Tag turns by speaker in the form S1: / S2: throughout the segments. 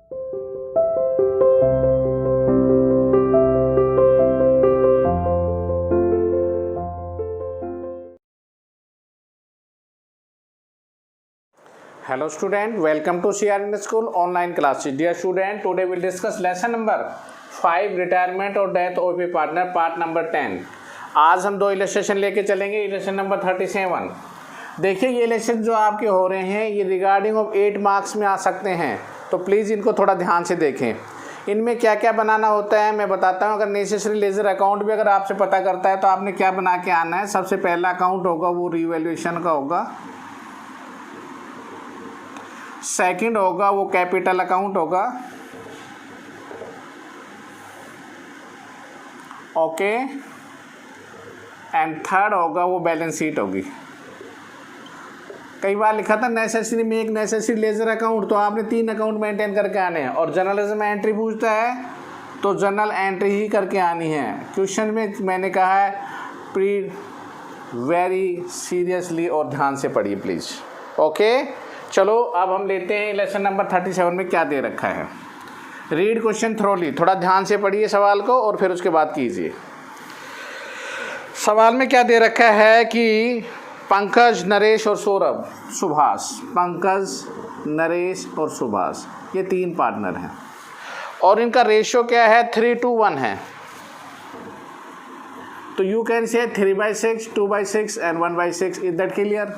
S1: Hello student, welcome to CRN School online classes. Dear student, today we'll discuss lesson number 5 retirement और death of a partner part number 10. आज हम 2 illustration लेके चलेंगे. Illustration number 37. देखिए ये illustration जो आपके हो रहे हैं ये रिगार्डिंग ऑफ 8 मार्क्स में आ सकते हैं, तो प्लीज़ इनको थोड़ा ध्यान से देखें. इनमें क्या क्या बनाना होता है मैं बताता हूँ. अगर नेसेसरी लेजर अकाउंट भी अगर आपसे पता करता है तो आपने क्या बना के आना है. सबसे पहला अकाउंट होगा वो रीवैल्यूएशन का होगा. सेकंड होगा वो कैपिटल अकाउंट होगा. ओके. एंड थर्ड होगा वो बैलेंस शीट होगी. कई बार लिखा था नेसेसरी में एक नेसेसरी लेजर अकाउंट, तो आपने 3 अकाउंट मेंटेन करके आने हैं. और जर्नलिज्म में एंट्री पूछता है तो जर्नल एंट्री ही करके आनी है. क्वेश्चन में मैंने कहा है प्री वेरी सीरियसली और ध्यान से पढ़िए प्लीज़. ओके चलो अब हम लेते हैं लेसन नंबर 37 में क्या दे रखा है. Read question thoroughly. थोड़ा ध्यान से पढ़िए सवाल को और फिर उसके बाद कीजिए. सवाल में क्या दे रखा है कि पंकज, नरेश और सौरभ, सुभाष. पंकज, नरेश और सुभाष ये 3 पार्टनर हैं और इनका रेशियो क्या है 3:1 है. तो you can say 3/6, 2/6 and 1/6. Is that clear.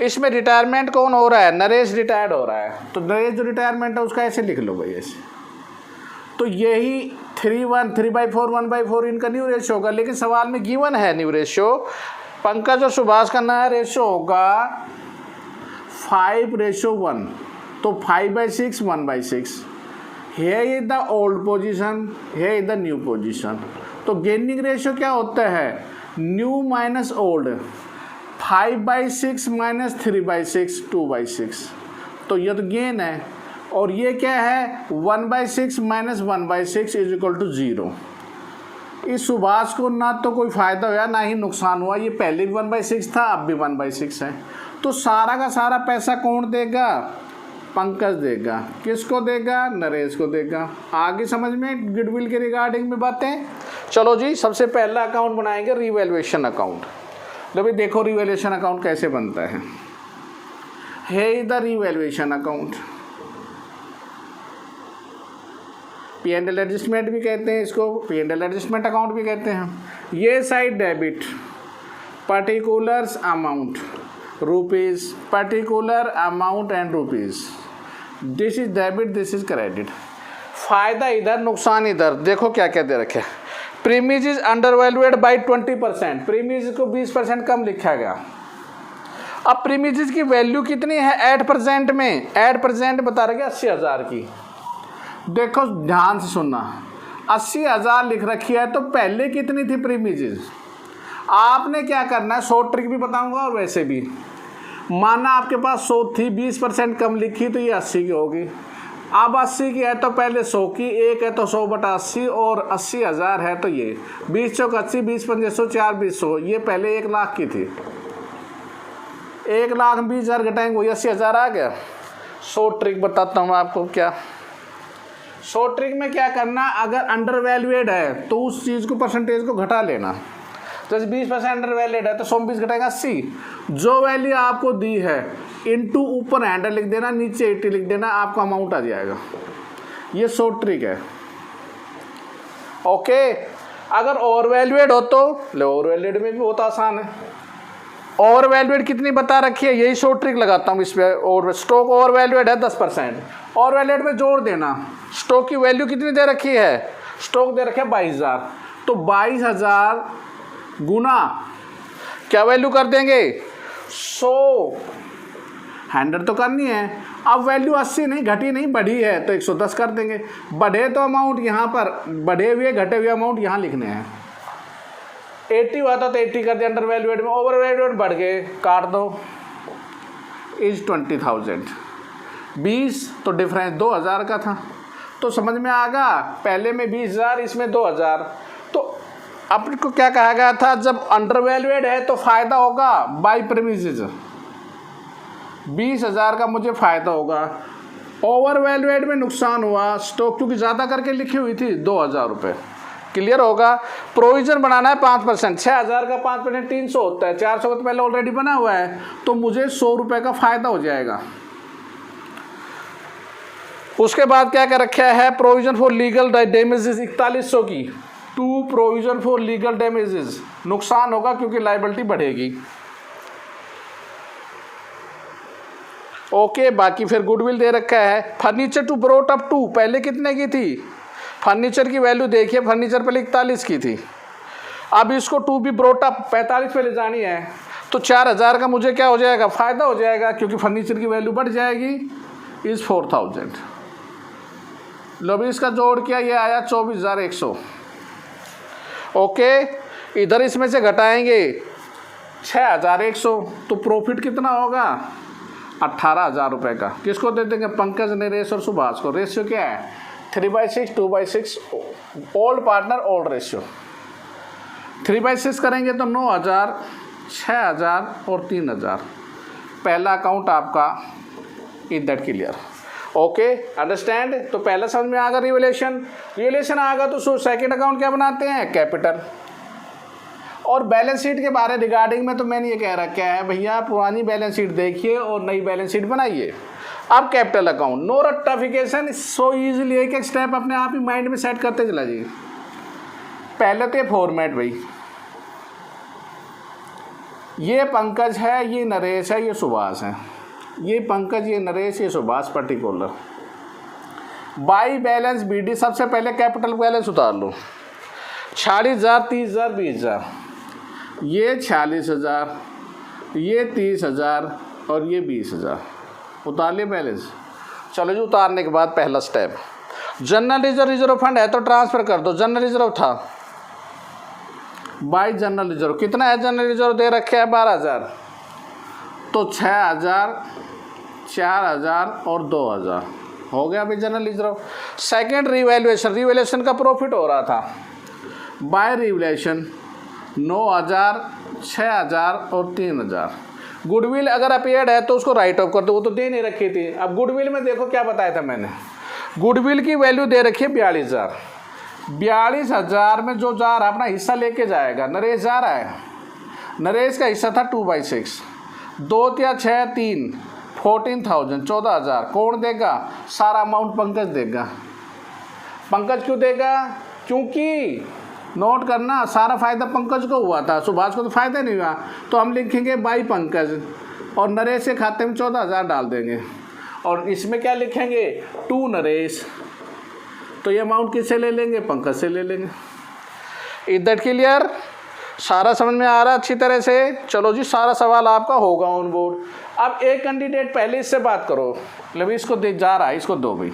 S1: इसमें रिटायरमेंट कौन हो रहा है? नरेश रिटायर्ड हो रहा है. तो नरेश जो रिटायरमेंट है उसका ऐसे लिख लो भाई ऐसे. तो यही 3/1, 3/4, 1/4 इनका न्यू रेशियो होगा. लेकिन सवाल में गिवन है न्यू रेशियो. पंकज और सुभाष का नया रेशियो होगा 5:1. तो 5/6, 1/6. here is the old position, here is the new position. तो गेनिंग रेशियो क्या होता है? New minus old. 5/6 माइनस 3/6, 2/6. तो ये तो गेन है. और ये क्या है 1/6 माइनस 1/6 इज इक्वल टू 0. इस सुभाष को ना तो कोई फ़ायदा हुआ ना ही नुकसान हुआ. ये पहले भी 1/6 था, अब भी 1/6 है. तो सारा का सारा पैसा कौन देगा? पंकज देगा. किसको देगा? नरेश को देगा. आगे समझ में गुडविल के रिगार्डिंग में बातें. चलो जी सबसे पहला अकाउंट बनाएंगे रीवैल्यूएशन अकाउंट. लो भाई देखो रीवैल्यूएशन अकाउंट कैसे बनता है. है the revaluation account. P&L adjustment भी कहते हैं इसको, P&L एडजस्टमेंट अकाउंट भी कहते हैं. ये side debit, particulars amount rupees, particular amount and rupees. This is debit, this is credit. फ़ायदा इधर नुकसान इधर. देखो क्या क्या दे रखे. प्रीमिज इज अंडर वैल्यूएड बाई 20%. प्रीमिज को 20% कम लिखा गया. अब प्रीमिज की वैल्यू कितनी है एट प्रेजेंट में? एट प्रेजेंट बता रहे 80,000 की. देखो ध्यान से सुनना. 80,000 लिख रखी है तो पहले कितनी थी प्रीमिज? आपने क्या करना है, शॉर्ट ट्रिक भी बताऊंगा और वैसे भी. माना आपके पास 100 थी, 20% कम लिखी तो ये 80 की होगी. अब 80 की है तो पहले 100 की, एक है तो 100/80 और 80,000 है तो ये 20 चौक 80, 20×5 4, 20 ये पहले 1 लाख की थी. 1,20,000 घटाएंगे वही 80,000 आ गया. शॉर्ट ट्रिक बताता हूँ आपको. क्या शॉर्ट ट्रिक में क्या करना, अगर अंडर वैल्यूएड है तो उस चीज़ को परसेंटेज को घटा लेना. जैसे 20% अंडर वैल्यूएड है तो 120 घटाएगा 80. जो वैल्यू आपको दी है इनटू ऊपर 100 लिख देना, नीचे 80 लिख देना, आपका अमाउंट आ जाएगा. ये शॉर्ट ट्रिक है. ओके. अगर ओवर वैल्यूएड हो तो लो, ओवर वैल्यूएड में भी बहुत आसान है. ओवर वैल्यूएड कितनी बता रखी है यही शॉर्ट ट्रिक लगाता हूँ इस पर. और स्टॉक ओवर वैल्यूएड है 10%. ओवर वैल्यूएड में जोड़ देना. स्टॉक की वैल्यू कितनी दे रखी है? स्टॉक दे रखे 22,000. तो 22,000 गुना क्या वैल्यू कर देंगे 100. 100 तो करनी है. अब वैल्यू 80 नहीं, घटी नहीं, बढ़ी है तो 110 कर देंगे. बढ़े तो अमाउंट यहाँ पर बढ़े हुए घटे हुए अमाउंट यहाँ लिखने हैं. 80 हुआ था तो 80 कर दिया अंडर वैल्यूएड में. ओवर वैल्यूएड बढ़ गए काट दो. इज 20,000. 20 तो डिफरेंस 2,000 का था. तो समझ में आ गया. पहले में 20,000 इसमें 2,000. तो आपको क्या कहा गया था, जब अंडर वैल्यूएड है तो फ़ायदा होगा बाई प्रीमिसेस. 20,000 का मुझे फ़ायदा होगा ओवर वैल्यूएड में नुकसान हुआ, स्टॉक क्योंकि ज़्यादा करके लिखी हुई थी 2000 रुपये, क्लियर होगा। प्रोविजन बनाना है 5%, 6000 का 5% 300 होता है, 400 का तो पहले ऑलरेडी बना हुआ है, तो मुझे 100 रुपये का फ़ायदा हो जाएगा। उसके बाद क्या कर रखा है, प्रोविजन फॉर लीगल डैमेजेस 4100 की, to provision for legal damages, नुकसान होगा क्योंकि लाइबिलिटी बढ़ेगी। ओके, बाकी फिर गुडविल दे रखा है। Furniture to brought up to, पहले कितने की थी, फर्नीचर की वैल्यू देखिए, फर्नीचर पहले 41 की थी, अब इसको टू बी ब्रोट अप 45 पे ले जानी है, तो 4000 का मुझे क्या हो जाएगा, फ़ायदा हो जाएगा, क्योंकि फर्नीचर की वैल्यू बढ़ जाएगी, इज़ 4000। लो भी इसका जोड़ किया, ये आया 24100। ओके, इधर इसमें से घटाएंगे 6100, तो प्रॉफिट कितना होगा, 18000 रुपये का। किसको दे देंगे, पंकज, नरेश और सुभाष को। रेशियो क्या है, 3/6 2/6, ओल्ड पार्टनर ओल्ड रेशियो। 3/6 करेंगे तो 9000, 6000 और 3000। पहला अकाउंट आपका is that clear. Okay, understand. तो पहला समझ में आ गया, रिवैल्यूएशन आ गया, तो सेकंड अकाउंट क्या बनाते हैं, कैपिटल। और बैलेंस शीट के बारे रिगार्डिंग में तो मैंने ये कह रखा है भैया, पुरानी बैलेंस शीट देखिए और नई बैलेंस शीट बनाइए। अब कैपिटल अकाउंट, नो रट्टाफिकेशन, सो इजीली एक एक स्टेप अपने आप ही माइंड में सेट करते चला जाइए। पहले तो फॉर्मेट भाई, ये पंकज है, ये नरेश है, ये सुभाष है, ये पंकज, ये नरेश, ये Subhash, particular. By balance BD, सबसे पहले कैपिटल बैलेंस उतार लो, 40000, 30000, 20000, ये 46000, ये 30000 और ये 20000, उतार लिए बैलेंस। चलो जी, उतारने के बाद पहला स्टेप, जनरल रिजर्व फंड है तो ट्रांसफ़र कर दो, जनरल रिजर्व था, बाई जनरल रिजर्व, कितना है जनरल रिजर्व दे रखे है 12000, तो 6000, 4000 और 2000 हो गया अभी जनरल रिजर्व। सेकेंड रिवैल्यूएशन का प्रॉफिट हो रहा था, बाय रिवैल्यूएशन 9000, 6000 और 3000। गुडविल अगर अपेयर्ड है तो उसको राइट ऑफ कर दो, वो तो दे नहीं रखी थी। अब गुडविल में देखो क्या बताया था मैंने, गुडविल की वैल्यू दे रखी है 42000, 42000 में जो जा रहा है अपना हिस्सा लेके जाएगा, नरेश जा रहा है, नरेश का हिस्सा था 2/6, 2 या 6 3, 14000, 14000 कौन देगा, सारा अमाउंट पंकज देगा। पंकज क्यों देगा, क्योंकि नोट करना, सारा फ़ायदा पंकज को हुआ था, सुभाष को तो फ़ायदा नहीं हुआ, तो हम लिखेंगे बाई पंकज, और नरेश के खाते में 14000 डाल देंगे, और इसमें क्या लिखेंगे, टू नरेश, तो ये अमाउंट किससे ले लेंगे, पंकज से ले लेंगे। इज दैट क्लियर, सारा समझ में आ रहा अच्छी तरह से। चलो जी, सारा सवाल आपका होगा ऑन बोर्ड। अब एक कैंडिडेट पहले इससे बात करो, मतलब इसको दे जा रहा है, इसको दो भाई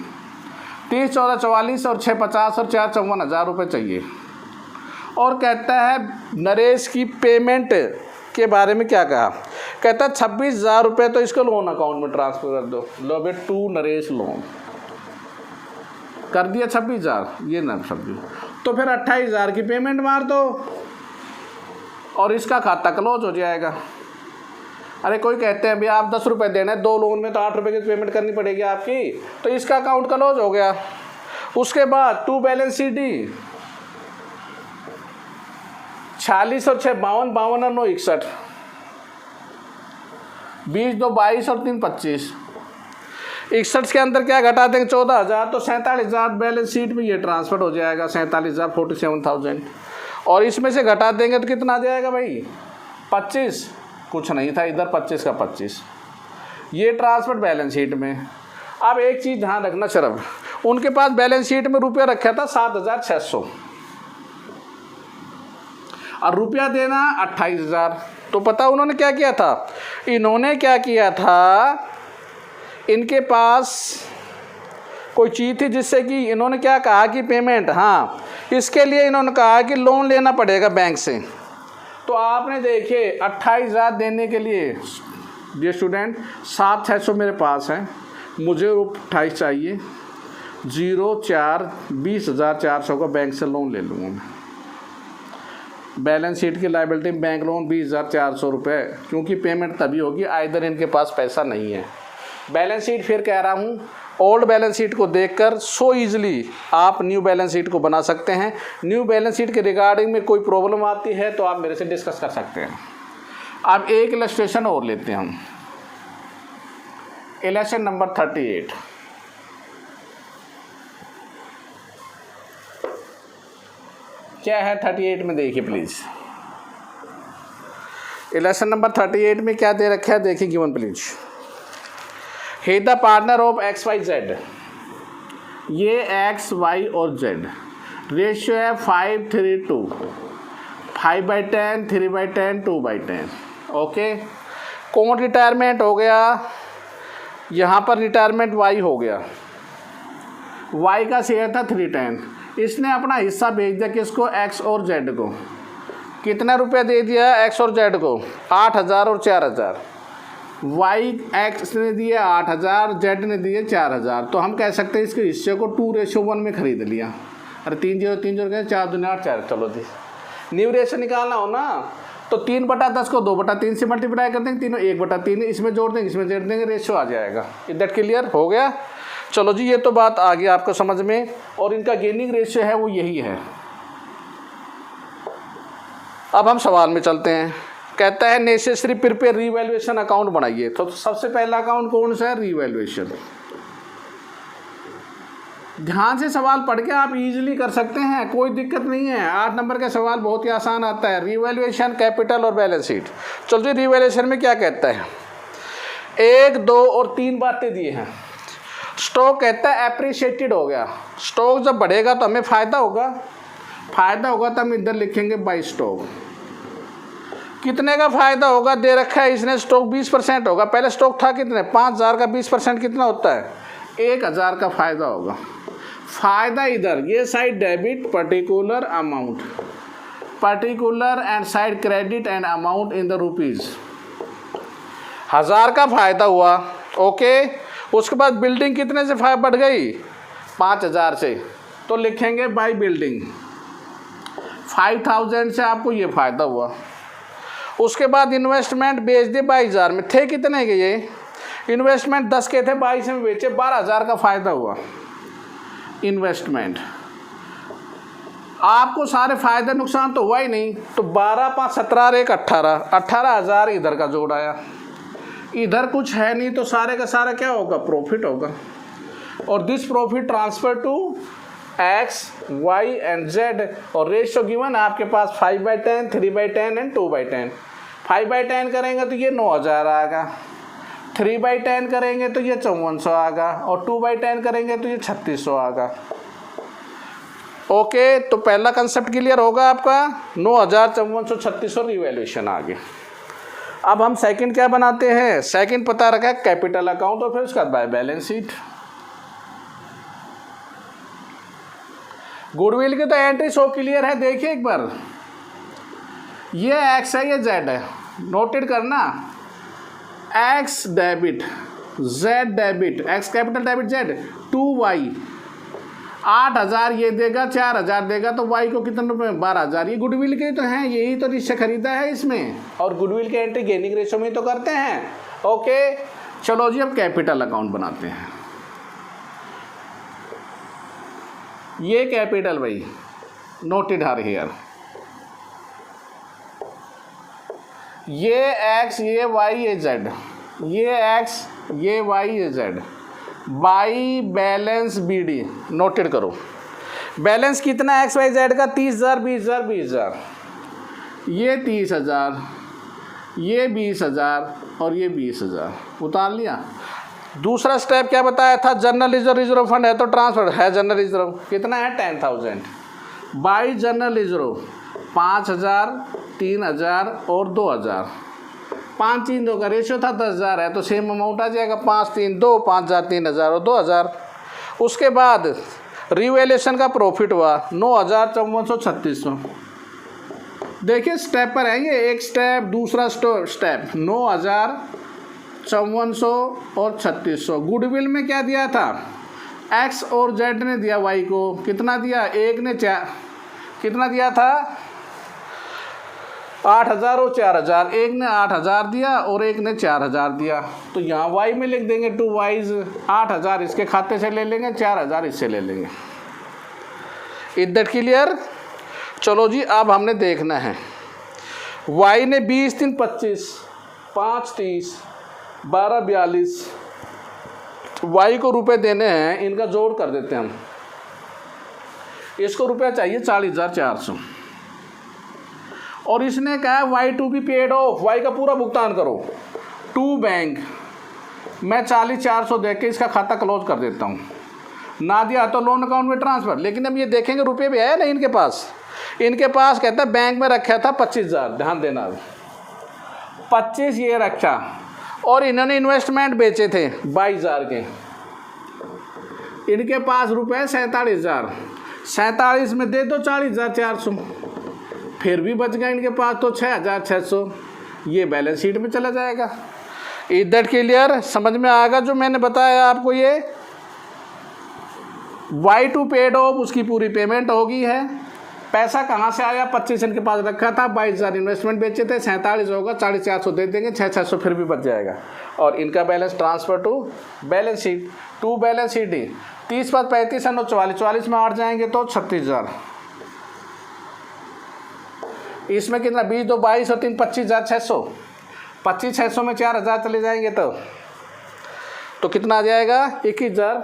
S1: 30 14 44 और 6 50 और 4 54,000 रुपये चाहिए, और कहता है नरेश की पेमेंट के बारे में क्या कहा, कहता है 26,000 रुपये तो इसको लोन अकाउंट में ट्रांसफ़र कर दो। लो भाई, टू नरेश लोन कर दिया 26,000, ये ना 26, तो फिर 28,000 की पेमेंट मार दो और इसका खाता क्लोज हो जाएगा। अरे कोई कहते हैं भैया आप 10 रुपये देना है, 2 लोन में तो 8 रुपये की पेमेंट करनी पड़ेगी आपकी, तो इसका अकाउंट क्लोज हो गया। उसके बाद टू बैलेंस शीट डी, 46 और 6 52, 52 और 9 61, 20 2 22 और 3 25, 61 के अंदर क्या घटा देंगे 14,000, तो 47,000 बैलेंस शीट में ये ट्रांसफर हो जाएगा, 47,000 47,000, और इसमें से घटा देंगे तो कितना आ जाएगा भाई 25, कुछ नहीं था इधर 25 का 25, ये ट्रांसफर बैलेंस शीट में। अब एक चीज़ ध्यान रखना सिर्फ, उनके पास बैलेंस शीट में रुपया रखा था 7,600 और रुपया देना 28,000, तो पता उन्होंने क्या किया था, इन्होंने क्या किया था, इनके पास कोई चीज़ थी जिससे कि इन्होंने क्या कहा कि पेमेंट, हाँ इसके लिए इन्होंने कहा कि लोन लेना पड़ेगा बैंक से, तो आपने देखिए 28,000 देने के लिए डियर स्टूडेंट 7,600 मेरे पास है, मुझे 28 चाहिए, 04 20,400 का बैंक से लोन ले लूँगा मैं। बैलेंस शीट की लायबिलिटी बैंक लोन 20,400 रुपये, क्योंकि पेमेंट तभी होगी आइदर इनके पास पैसा नहीं है। बैलेंस शीट फिर कह रहा हूँ ओल्ड बैलेंस शीट को देखकर सो ईजिली आप न्यू बैलेंस शीट को बना सकते हैं। न्यू बैलेंस शीट के रिगार्डिंग में कोई प्रॉब्लम आती है तो आप मेरे से डिस्कस कर सकते हैं। अब एक इलस्ट्रेशन और लेते हैं हम, इलस्ट्रेशन नंबर 38। क्या है 38 में, देखिए प्लीज़। इलस्ट्रेशन नंबर 38 में क्या दे रखा है, देखिए given please. He the partner of X Y Z, ये एक्स वाई और जेड, रेशियो है 5:3:2, 5/10, 3/10, 2/10। ओके, कौन रिटायरमेंट हो गया, यहाँ पर रिटायरमेंट वाई हो गया, वाई का शेयर था 310, इसने अपना हिस्सा भेज दिया किसको, एक्स और जेड को। कितना रुपया दे दिया एक्स और जेड को, 8,000 और 4,000। वाई एक्स ने दिए 8,000, जेड ने दिए 4,000। तो हम कह सकते हैं इसके हिस्से को 2:1 में खरीद लिया। अरे 3 0 3 0 गए, 4 दूनी 8 4। चलो जी, न्यू रेशियो निकालना हो ना तो 3/10 को 2/3 से मल्टीप्लाई कर देंगे, तीनों 1/3 इसमें जोड़ देंगे, इसमें जोड़ देंगे, रेशियो आ जाएगा। इज दैट क्लियर, हो गया। चलो जी, ये तो बात आ गई आपको समझ में, और इनका गेनिंग रेशियो है वो यही है। अब हम सवाल में चलते हैं। कहता है नेसेसरी प्रिपेयर रीवैल्यूएशन अकाउंट बनाइए। तो सबसे पहला अकाउंट कौन सा है, रीवैल्यूएशन। ध्यान से सवाल पढ़ के आप इजीली कर सकते हैं, कोई दिक्कत नहीं है। 8 नंबर का सवाल बहुत ही आसान आता है। रीवैल्यूएशन, कैपिटल और बैलेंस शीट। चलो जी, रीवैल्यूएशन में क्या कहता है, 1, 2 और 3 बातें दी हैं। स्टॉक कहता है एप्रिशिएटेड हो गया। स्टॉक जब बढ़ेगा तो हमें फ़ायदा होगा, फ़ायदा होगा तो हम इधर लिखेंगे बाई स्टॉक। कितने का फ़ायदा होगा दे रखा है इसने, स्टॉक 20% होगा। पहले स्टॉक था कितने, 5,000 का 20% कितना होता है, 1,000 का फ़ायदा होगा। फ़ायदा इधर, ये side debit, particular amount, particular and side credit and amount in the rupees. 1,000 का फ़ायदा हुआ, ओके। उसके बाद बिल्डिंग कितने से बढ़ गई, 5,000 से, तो लिखेंगे बाई बिल्डिंग। 5,000 से आपको ये फ़ायदा हुआ। उसके बाद इन्वेस्टमेंट बेच दिए 22,000 में, थे कितने के ये इन्वेस्टमेंट, 10 के थे, 22 में बेचे, 12,000 का फ़ायदा हुआ। इन्वेस्टमेंट, आपको सारे फ़ायदे नुकसान तो हुआ ही नहीं, तो 12 5 17 और 1 18, 18,000 इधर का जोड़ आया। इधर कुछ है नहीं तो सारे का सारा क्या होगा, प्रॉफिट होगा। और this profit transfer to X Y and Z, और रेशियो गिवन आपके पास 5/10, 3/10 एंड 2/10। 5/10 करेंगे तो ये 9,000 आएगा, 3/10 करेंगे तो ये 5400 आएगा, और 2/10 करेंगे तो ये 3600 आएगा। ओके, तो पहला कंसेप्ट क्लियर होगा आपका, 9,000, 5400, 3600 रिवैल्यूएशन आ गया। अब हम सेकंड क्या बनाते हैं, सेकंड पता रखा है कैपिटल अकाउंट, और फिर उसका बाद बैलेंस शीट। गुडविल की तो एंट्री सो क्लियर है, देखिए एक बार, ये एक्स है, ये जेड है, नोटेड करना, x debit, Z debit, x capital debit Z, 2y, 8,000 ये देगा, 4,000 देगा, तो y को कितने रुपए में, 12,000। ये गुडविल के तो हैं, यही तो रिश्ते खरीदा है इसमें, और गुडविल के एंट्री गेनिंग रेशियो में तो करते हैं। ओके, चलो जी, अब कैपिटल अकाउंट बनाते हैं। ये कैपिटल भाई नोटेड हर हियर, ये एक्स, ये वाई, ये जेड, ये एक्स, ये वाई, ये Z, by balance BD noted करो। बैलेंस कितना एक्स वाई जेड का, 30,000, 20,000, 20,000, ये 30,000, ये 20,000 और ये 20,000 उतार लिया। दूसरा स्टेप क्या बताया था, जनरल रिजर्व फंड है तो ट्रांसफर है, जनरल रिजर्व कितना है, 10,000, बाई जनरल रिजर्व 5,000, 3,000 और 2,000, 5 3 2 का रेशियो था, 10,000 है तो सेम अमाउंट आ जाएगा, 5 3 2, 5,000, 3,000 और 2,000। उसके बाद रिवैल्यूएशन का प्रॉफिट हुआ 9,000, 5400, 3600। देखिए स्टेप पर है ये, एक स्टेप, दूसरा स्टेप, 9,000, 5400 और 3600। गुडविल में क्या दिया था, एक्स और जेड ने दिया वाई को, कितना दिया, एक ने कितना दिया था, 8,000 और 4,000, एक ने 8,000 दिया और एक ने 4,000 दिया, तो यहाँ वाई में लिख देंगे 2 वाइज। 8,000 इसके खाते से ले लेंगे, 4,000 इससे ले लेंगे। Is that clear? चलो जी, अब हमने देखना है वाई ने 20 3 25, 5 30, 12 42, वाई को रुपए देने हैं, इनका जोड़ कर देते हैं हम। इसको रुपया चाहिए 40,400 और इसने कहा है Y to be paid off, Y का पूरा भुगतान करो टू बैंक। मैं 40,400 दे के इसका खाता क्लोज कर देता हूँ, ना दिया तो लोन अकाउंट में ट्रांसफ़र। लेकिन अब ये देखेंगे रुपये भी है ना इनके पास। इनके पास कहता है बैंक में रखा था 25,000, ध्यान देना, 25 ये रखा और इन्होंने इन्वेस्टमेंट बेचे थे 22,000 के। इनके पास रुपए 47,000, 47 में दे दो 40,400, फिर भी बच गया इनके पास तो 6,600, ये बैलेंस शीट में चला जाएगा। Is that clear? समझ में आएगा जो मैंने बताया आपको। ये वाई टू पेड ऑफ, उसकी पूरी पेमेंट होगी है। पैसा कहाँ से आया? 25 इनके पास रखा था, 22,000 इन्वेस्टमेंट बेचे थे, 47 होगा, 40,400 दे देंगे, 6,600 फिर भी बच जाएगा। और इनका balance transfer to balance sheet, to balance sheet ही। 30 + 35 = 44, 44 में 8 जाएंगे तो 36,000। इसमें कितना? 20 2 22 और 3 25,600, 25,600 में 4,000 चले जाएंगे तो कितना आ जाएगा? 21,000।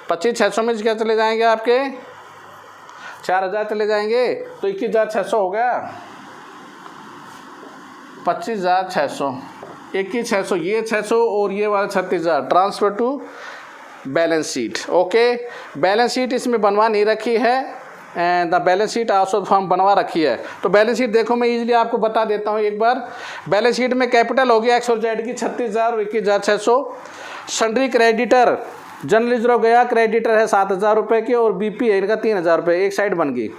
S1: 25,600 में क्या चले जाएंगे आपके? 4,000 चले जाएंगे तो 21,600 हो गया। 25,600, 21,600, ये 600 और ये वाला 36,000, transfer to balance sheet. Okay, balance sheet इसमें बनवा नहीं रखी है, and the balance sheet also form बनवा रखी है। तो बैलेंस शीट देखो, मैं इजीली आपको बता देता हूँ एक बार। बैलेंस शीट में कैपिटल हो गया एक्स और जेड की 36,000 और 21,600। सन्ड्री क्रेडिटर, जनरल रिजर्व गया, क्रेडिटर है 7,000 रुपये की और बीपी है इनका 3,000 रुपये, एक साइड बन गई।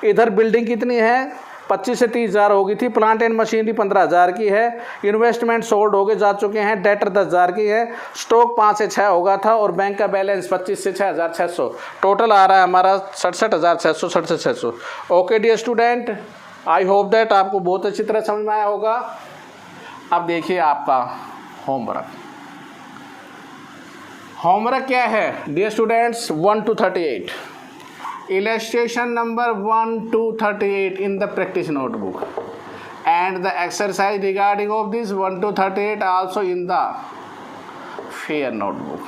S1: इधर बिल्डिंग कितनी है? 25 से 30,000 हो गई थी। प्लांट एंड मशीनरी 15,000 की है। इन्वेस्टमेंट सोल्ड हो गए, जा चुके हैं। डेटर 10,000 की है। स्टॉक 5 से 6 होगा था और बैंक का बैलेंस 25 से 6,600, टोटल आ रहा है हमारा 67,600, 67,600। Okay dear student, I hope that आपको बहुत अच्छी तरह समझ में आया होगा। अब देखिए आपका होमवर्क। होमवर्क क्या है dear students? 1 to 38, illustration number 1 to 38 in the practice notebook, and the exercise regarding of this 1 to 38 also in the fair notebook.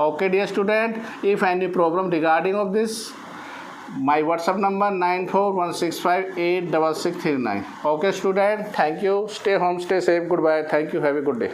S1: Okay dear student, if any problem regarding of this, my WhatsApp number 9416586639. Okay student, thank you, stay home, stay safe, goodbye, thank you, have a good day.